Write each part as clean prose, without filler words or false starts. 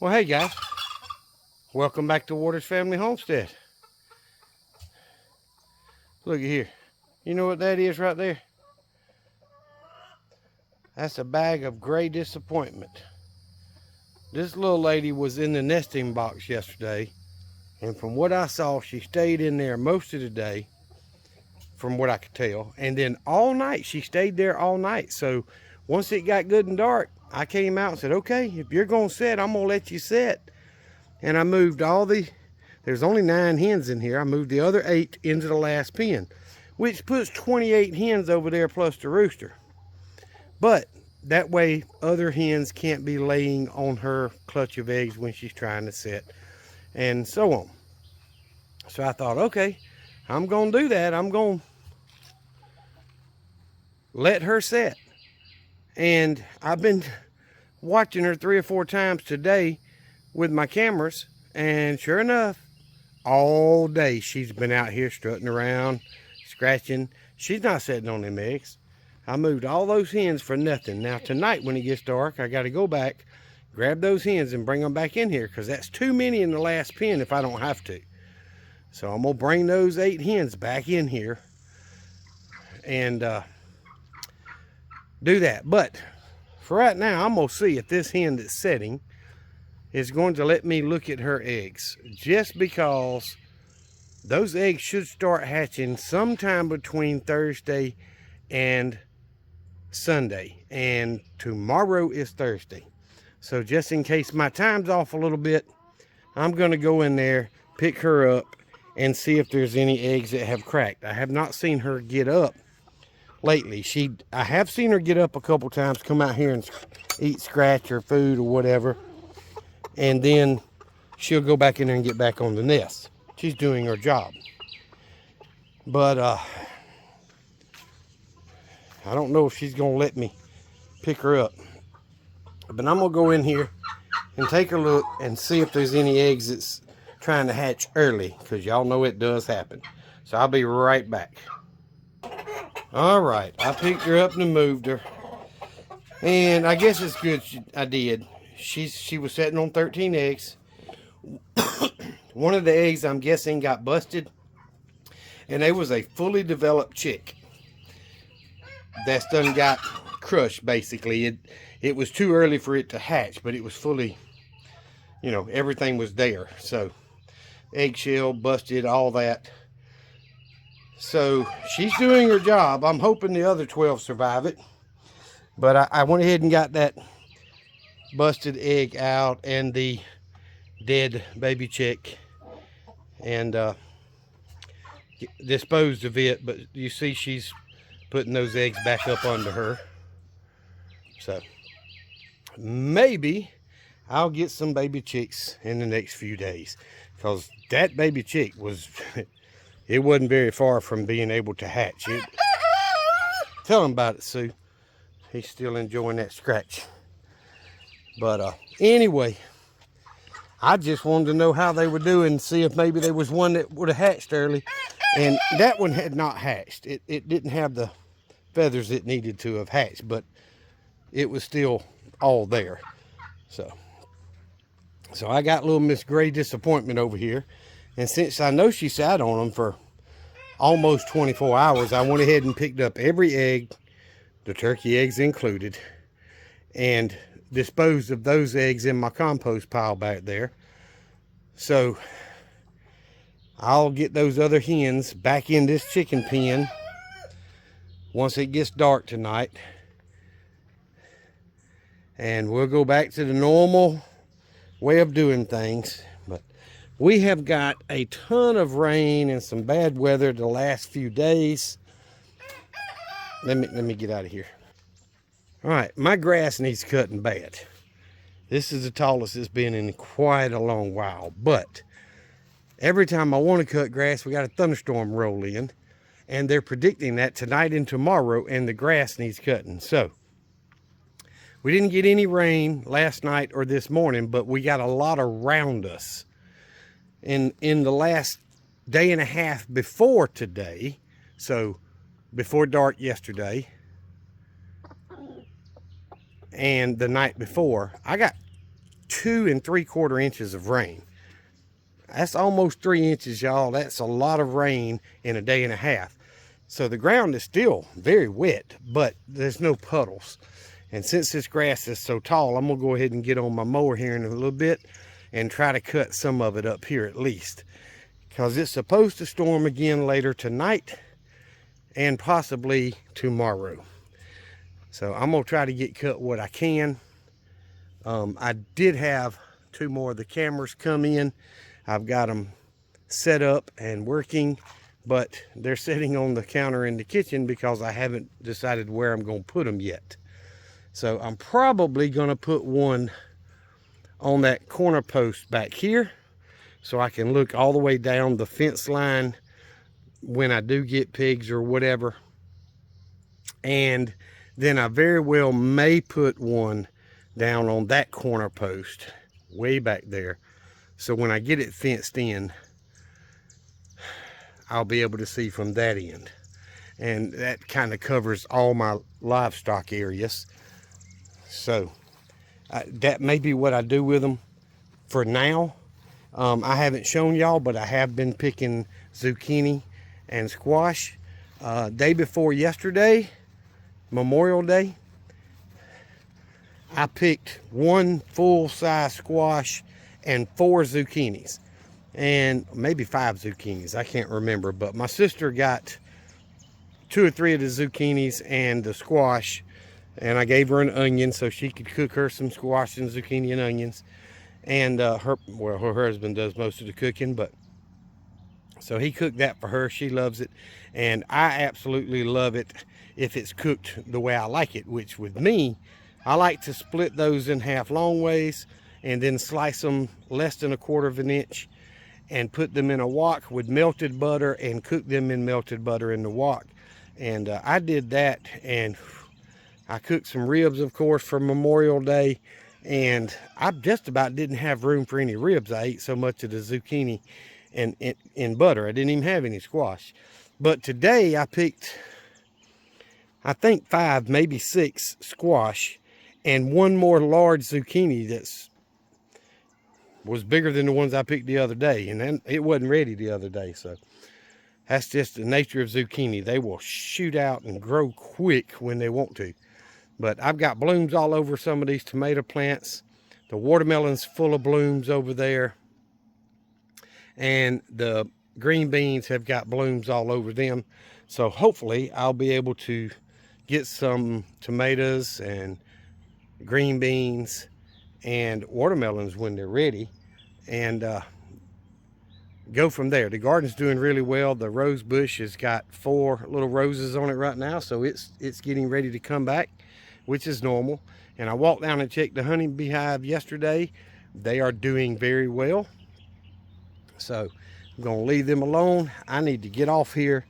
Well, hey guys, welcome back to Waters Family Homestead. Look at here. You know what that is right there? That's a bag of gray disappointment. This little lady was in the nesting box yesterday, and from what I saw, she stayed in there most of the day, from what I could tell. And then all night, she stayed there all night. So once it got good and dark, I came out and said, okay, if you're gonna sit, I'm gonna let you sit. And I moved there's only 9 hens in here. I moved the other 8 into the last pen, which puts 28 hens over there plus the rooster. But that way other hens can't be laying on her clutch of eggs when she's trying to set, and so on. So I thought, okay, I'm gonna do that. I'm gonna let her set. And I've been watching her 3 or 4 times today with my cameras, and sure enough, all day she's been out here strutting around, scratching. She's not sitting on them eggs. I moved all those hens for nothing. Now tonight when it gets dark, I got to go back, grab those hens and bring them back in here, because that's too many in the last pen if I don't have to. So I'm gonna bring those 8 hens back in here and do that. But for right now, I'm gonna see if this hen that's setting is going to let me look at her eggs, just because those eggs should start hatching sometime between Thursday and Sunday, and tomorrow is Thursday. So just in case my time's off a little bit, I'm gonna go in there, pick her up, and see if there's any eggs that have cracked. I have not seen her get up lately. I have seen her get up a couple times, come out here and eat scratch or food or whatever, and then she'll go back in there and get back on the nest. She's doing her job. But I don't know if she's gonna let me pick her up. But I'm gonna go in here and take a look and see if there's any eggs that's trying to hatch early, because y'all know it does happen. So I'll be right back. All right, I picked her up and moved her, and I guess it's good I did. She was sitting on 13 eggs. One of the eggs, I'm guessing, got busted, and it was a fully developed chick that's done got crushed. Basically, it was too early for it to hatch, but it was fully, everything was there. So eggshell busted, all that. So she's doing her job. I'm hoping the other 12 survive it, but I went ahead and got that busted egg out and the dead baby chick, and disposed of it. But you see she's putting those eggs back up under her. So maybe I'll get some baby chicks in the next few days, because that baby chick it wasn't very far from being able to hatch. Tell him about it, Sue. He's still enjoying that scratch. But anyway, I just wanted to know how they were doing, see if maybe there was one that would have hatched early. And that one had not hatched. It didn't have the feathers it needed to have hatched, but it was still all there. So I got little Miss Gray Disappointment over here. And since I know she sat on them for almost 24 hours, I went ahead and picked up every egg, the turkey eggs included, and disposed of those eggs in my compost pile back there. So I'll get those other hens back in this chicken pen once it gets dark tonight, and we'll go back to the normal way of doing things. But we have got a ton of rain and some bad weather the last few days. Let me get out of here. All right, my grass needs cutting bad. This is the tallest it's been in quite a long while, but every time I want to cut grass, we got a thunderstorm roll in, and they're predicting that tonight and tomorrow, and the grass needs cutting. So we didn't get any rain last night or this morning, but we got a lot around us. In the last day and a half before today, so before dark yesterday and the night before, I got 2 3/4 inches of rain. That's almost 3 inches, y'all. That's a lot of rain in a day and a half. So the ground is still very wet, but there's no puddles. And since this grass is so tall, I'm gonna go ahead and get on my mower here in a little bit and try to cut some of it up here at least, because it's supposed to storm again later tonight and possibly tomorrow. So I'm gonna try to get cut what I can. I did have 2 more of the cameras come in. I've got them set up and working, but they're sitting on the counter in the kitchen because I haven't decided where I'm going to put them yet. So I'm probably going to put one on that corner post back here so I can look all the way down the fence line when I do get pigs or whatever. And then I very well may put one down on that corner post way back there. So when I get it fenced in, I'll be able to see from that end. And that kind of covers all my livestock areas. So that may be what I do with them for now. I haven't shown y'all, but I have been picking zucchini and squash. Day before yesterday, Memorial Day, I picked 1 full-size squash and 4 zucchinis, and maybe 5 zucchinis, I can't remember. But my sister got 2 or 3 of the zucchinis and the squash, and I gave her an onion so she could cook her some squash and zucchini and onions. And her husband does most of the cooking, but so he cooked that for her. She loves it, and I absolutely love it if it's cooked the way I like it, which with me, I like to split those in half long ways and then slice them less than 1/4 of an inch and put them in a wok with melted butter and cook them in melted butter in the wok. And I did that, and I cooked some ribs, of course, for Memorial Day, and I just about didn't have room for any ribs. I ate so much of the zucchini and in butter. I didn't even have any squash. But today I picked, I think 5, maybe 6 squash and 1 more large zucchini was bigger than the ones I picked the other day, and then it wasn't ready the other day. So that's just the nature of zucchini. They will shoot out and grow quick when they want to. But I've got blooms all over some of these tomato plants. The watermelon's full of blooms over there, and the green beans have got blooms all over them. So hopefully I'll be able to get some tomatoes and green beans and watermelons when they're ready, and go from there. The garden's doing really well. The rose bush has got 4 little roses on it right now, so it's getting ready to come back, which is normal. And I walked down and checked the honey beehive yesterday. They are doing very well, so I'm gonna leave them alone. I need to get off here,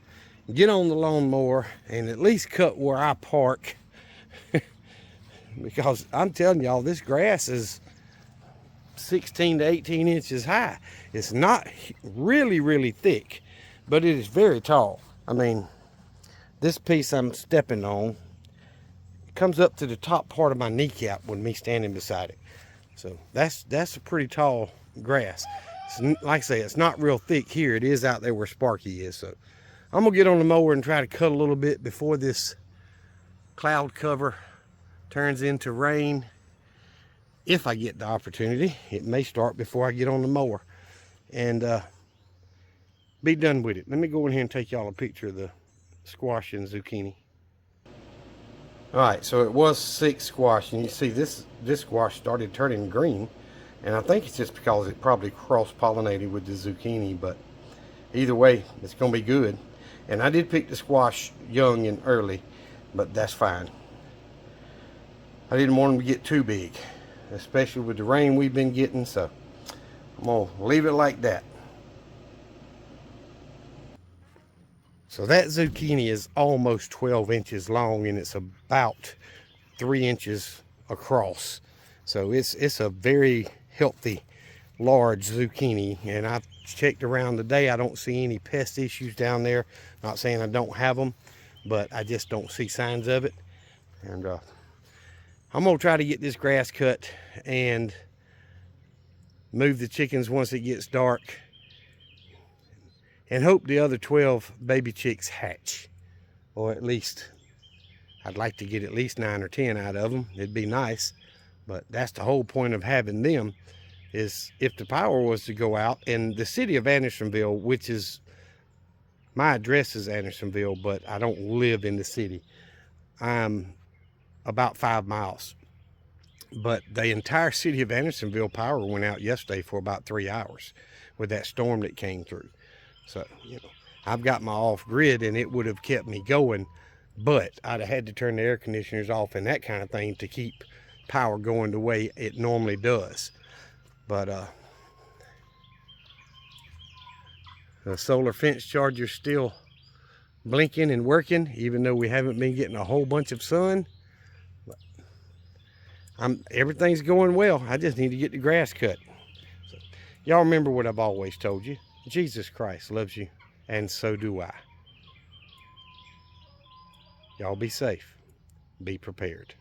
get on the lawnmower, and at least cut where I park because I'm telling y'all, this grass is 16 to 18 inches high. It's not really thick, but it is very tall. I mean, this piece I'm stepping on comes up to the top part of my kneecap with me standing beside it. So that's a pretty tall grass. It's, like I say, it's not real thick here. It is out there where Sparky is. So I'm gonna get on the mower and try to cut a little bit before this cloud cover turns into rain. If I get the opportunity, it may start before I get on the mower, and be done with it. Let me go in here and take y'all a picture of the squash and zucchini. All right, so it was 6 squash, and you see this squash started turning green, and I think it's just because it probably cross-pollinated with the zucchini, but either way, it's gonna be good. And I did pick the squash young and early, but that's fine. I didn't want them to get too big, especially with the rain we've been getting, so I'm gonna leave it like that. So that zucchini is almost 12 inches long, and it's about 3 inches across. So it's a very healthy, large zucchini, and I've checked around today. I don't see any pest issues down there. Not saying I don't have them, but I just don't see signs of it. And I'm gonna try to get this grass cut and move the chickens once it gets dark, and hope the other 12 baby chicks hatch. Or at least, I'd like to get at least 9 or 10 out of them. It'd be nice. But that's the whole point of having them, is if the power was to go out, and the city of Andersonville, which is, my address is Andersonville, but I don't live in the city. I'm about 5 miles. But the entire city of Andersonville power went out yesterday for about 3 hours with that storm that came through. So, you know, I've got my off grid and it would have kept me going, but I'd have had to turn the air conditioners off and that kind of thing to keep power going the way it normally does. But the solar fence charger's still blinking and working, even though we haven't been getting a whole bunch of sun. Everything's going well. I just need to get the grass cut. So, y'all remember what I've always told you. Jesus Christ loves you, and so do I. Y'all be safe. Be prepared.